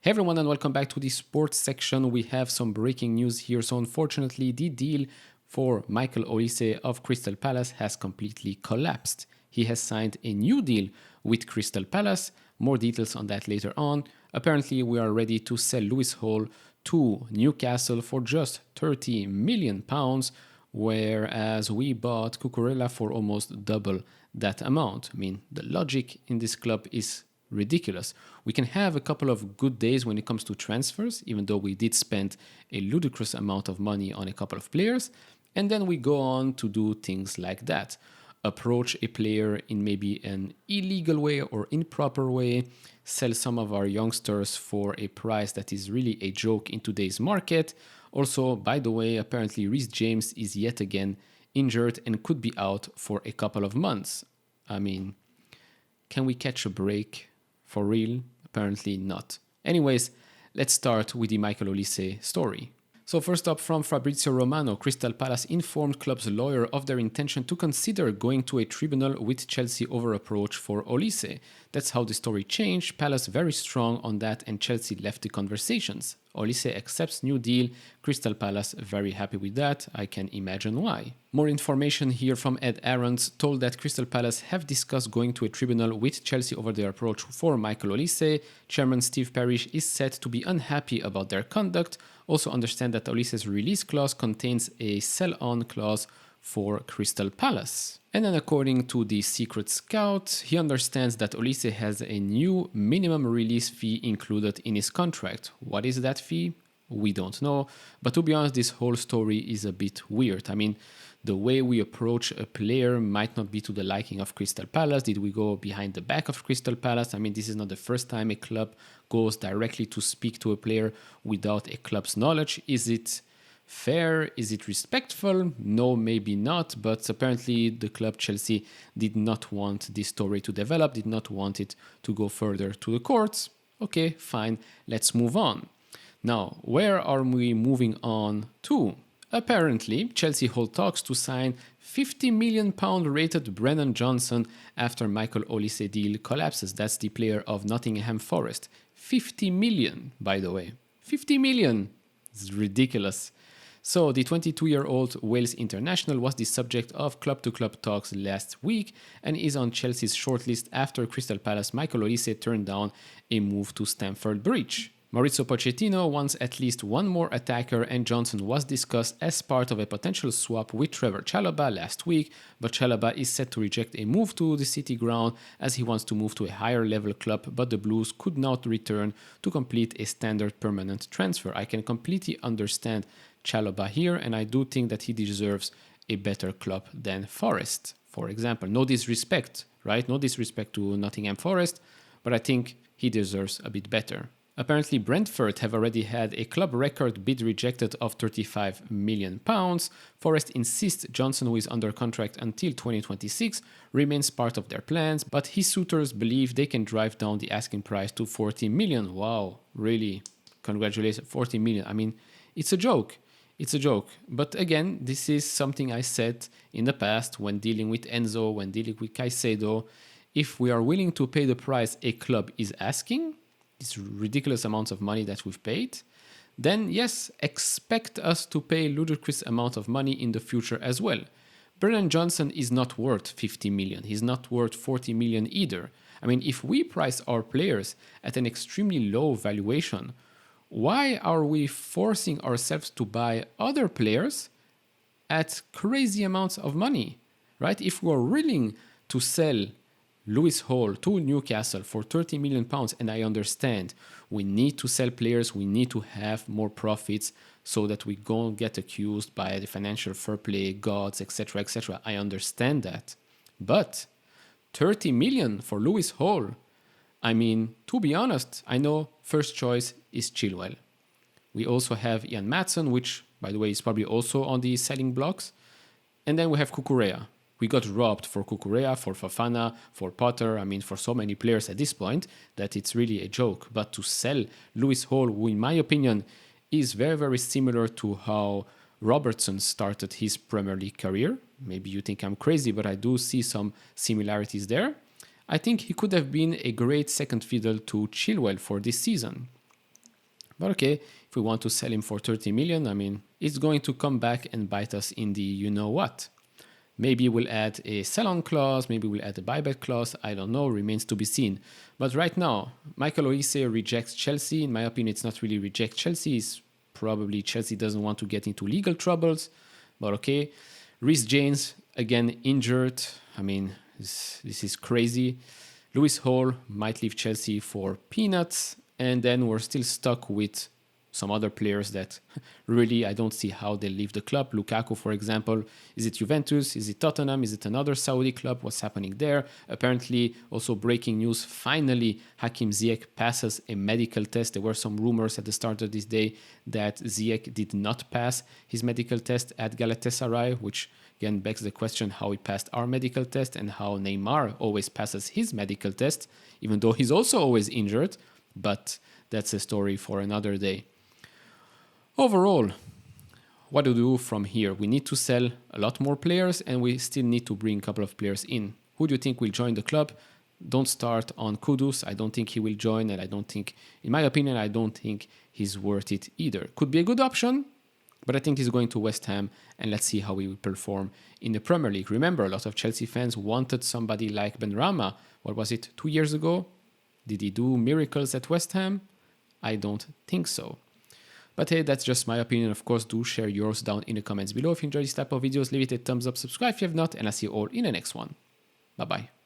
Hey everyone and welcome back to the sports section. We have some breaking news here. So unfortunately, the deal for Michael Olise of Crystal Palace has completely collapsed. He has signed a new deal with Crystal Palace. More details on that later on. Apparently, we are ready to sell Lewis Hall to Newcastle for just £30 million, whereas we bought Cucurella for almost double that amount. I mean, the logic in this club is ridiculous. We can have a couple of good days when it comes to transfers, even though we did spend a ludicrous amount of money on a couple of players, and then we go on to do things like that. Approach a player in maybe an illegal way or improper way, sell some of our youngsters for a price that is really a joke in today's market. Also, by the way, apparently Reece James is yet again injured and could be out for a couple of months. I mean, can we catch a break? For real? Apparently not. Anyways, let's start with the Michael Olise story. So first up, from Fabrizio Romano, Crystal Palace informed club's lawyer of their intention to consider going to a tribunal with Chelsea over approach for Olise. That's how the story changed. Palace very strong on that and Chelsea left the conversations. Olise accepts new deal. Crystal Palace very happy with that. I can imagine why. More information here from Ed Aarons told that Crystal Palace have discussed going to a tribunal with Chelsea over their approach for Michael Olise. Chairman Steve Parish is said to be unhappy about their conduct. Also understand that Olise's release clause contains a sell-on clause for Crystal Palace. And then according to the Secret Scout, he understands that Olise has a new minimum release fee included in his contract. What is that fee? We don't know. But to be honest, this whole story is a bit weird. I mean, the way we approach a player might not be to the liking of Crystal Palace. Did we go behind the back of Crystal Palace? I mean, this is not the first time a club goes directly to speak to a player without a club's knowledge. Is it fair? Is it respectful? No, maybe not. But apparently the club Chelsea did not want this story to develop, did not want it to go further to the courts. Okay, fine. Let's move on. Now, where are we moving on to? Apparently, Chelsea hold talks to sign £50 million rated Brennan Johnson after Michael Olise deal collapses. That's the player of Nottingham Forest. 50 million, by the way. 50 million. It's ridiculous. So the 22-year-old Wales international was the subject of club-to-club talks last week and is on Chelsea's shortlist after Crystal Palace Michael Olise turned down a move to Stamford Bridge. Maurizio Pochettino wants at least one more attacker and Johnson was discussed as part of a potential swap with Trevor Chalobah last week, but Chalobah is set to reject a move to the City ground as he wants to move to a higher level club, but the Blues could not return to complete a standard permanent transfer. I can completely understand Chalobah here and I do think that he deserves a better club than Forest, for example. No disrespect, right? No disrespect to Nottingham Forest, but I think he deserves a bit better. Apparently, Brentford have already had a club record bid rejected of £35 million. Forest insists Johnson, who is under contract until 2026, remains part of their plans, but his suitors believe they can drive down the asking price to £40 million. Wow, really? Congratulations, £40 million. I mean, it's a joke. It's a joke. But again, this is something I said in the past when dealing with Enzo, when dealing with Caicedo. If we are willing to pay the price a club is asking, these ridiculous amounts of money that we've paid, then yes, expect us to pay ludicrous amount of money in the future as well. Brennan Johnson is not worth 50 million. He's not worth 40 million either. I mean, if we price our players at an extremely low valuation, why are we forcing ourselves to buy other players at crazy amounts of money, right? If we're willing to sell Lewis Hall to Newcastle for £30 million, and I understand we need to sell players, we need to have more profits so that we don't get accused by the financial fair play gods, etc., etc. I understand that. But 30 million for Lewis Hall, I mean, to be honest, I know first choice is Chilwell. We also have Ian Maatsen, which, by the way, is probably also on the selling blocks. And then we have Cucurella. We got robbed for Cucurella, for Fofana, for Potter, I mean, for so many players at this point that it's really a joke. But to sell Lewis Hall, who in my opinion is very, very similar to how Robertson started his Premier League career. Maybe you think I'm crazy, but I do see some similarities there. I think he could have been a great second fiddle to Chilwell for this season. But okay, if we want to sell him for 30 million, I mean, it's going to come back and bite us in the you know what. Maybe we'll add a sell-on clause, maybe we'll add a buyback clause, I don't know, remains to be seen. But right now, Michael Olise rejects Chelsea. In my opinion, it's not really reject Chelsea, it's probably Chelsea doesn't want to get into legal troubles, but okay. Reece James, again, injured. I mean, this is crazy. Lewis Hall might leave Chelsea for peanuts, and then we're still stuck with some other players that really I don't see how they leave the club. Lukaku, for example, is it Juventus? Is it Tottenham? Is it another Saudi club? What's happening there? Apparently, also breaking news, finally, Hakim Ziyech passes a medical test. There were some rumors at the start of this day that Ziyech did not pass his medical test at Galatasaray, which again begs the question how he passed our medical test and how Neymar always passes his medical test, even though he's also always injured. But that's a story for another day. Overall, what to do from here? We need to sell a lot more players and we still need to bring a couple of players in. Who do you think will join the club? Don't start on Kudus. I don't think he will join, and I don't think, in my opinion, I don't think he's worth it either. Could be a good option, but I think he's going to West Ham, and let's see how he will perform in the Premier League. Remember, a lot of Chelsea fans wanted somebody like Benrahma. What was it, 2 years ago? Did he do miracles at West Ham? I don't think so. But hey, that's just my opinion. Of course, do share yours down in the comments below. If you enjoy this type of videos, leave it a thumbs up, subscribe if you have not, and I'll see you all in the next one. Bye-bye.